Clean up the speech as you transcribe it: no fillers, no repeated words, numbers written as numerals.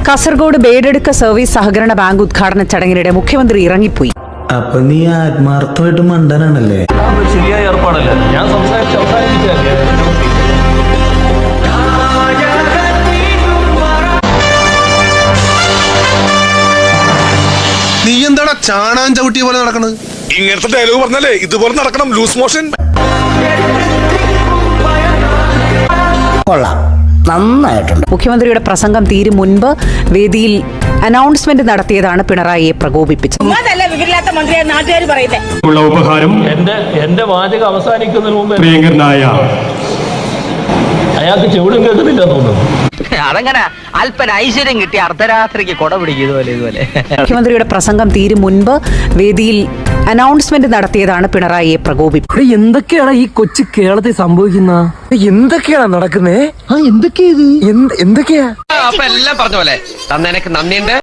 Kasaragod ബേഡെടുക്ക service സഹകരണ bank ഉദ്ഘാടന ചടങ്ങിനിടെ മുഖ്യമന്ത്രി ഇറങ്ങിപ്പോയി. അപ്പൊ നീ ആത്മാർത്ഥമായിട്ട് മണ്ടനാണല്ലേ? ശരിയായ ഏർപ്പാടല്ല. ഞാൻ സംസാരിച്ചല്ലേ. നീ എന്താണ് ചാണാൻ ചവിട്ടിയ പോലെ നടക്കണത്? ഇങ്ങനത്തെ ഡയലോഗ് പറഞ്ഞാലേ ഇതുപോലെ നടക്കണം. Loose motion. കൊള്ളാം, നന്നായിട്ടുണ്ട്. മുഖ്യമന്ത്രിയുടെ പ്രസംഗം തീരും മുൻപ് വേദിയിൽ അനൗൺസ്മെന്റ് നടത്തിയതാണ് പിണറായിയെ പ്രകോപിപ്പിച്ചത്. ഉപഹാരം എന്റെ വാചകം അവസാനിക്കുന്നതിന് മുമ്പ് പ്രിയങ്കരനായ അയാൾക്ക് ചെവിടും കേൾക്കുന്നില്ല തോന്നുന്നു. അതങ്ങനെ അല്പന ഐശ്വര്യം കിട്ടി അർദ്ധരാത്രിക്ക് കൊട പിടിക്കും ഇതുപോലെ. മുഖ്യമന്ത്രിയുടെ പ്രസംഗം തീരും മുൻപ് വേദിയിൽ അനൗൺസ്മെന്റ് നടത്തിയതാണ് പിണറായിയെ പ്രകോപിപ്പിച്ചത്. എന്തൊക്കെയാണ് ഈ കൊച്ചു കേരളത്തിൽ സംഭവിക്കുന്ന? എന്തൊക്കെയാണ് നടക്കുന്നേ? എന്തൊക്കെയാ? അപ്പൊ എല്ലാം പറഞ്ഞ പോലെ തന്നെ എനിക്ക് നന്ദിയുണ്ട്.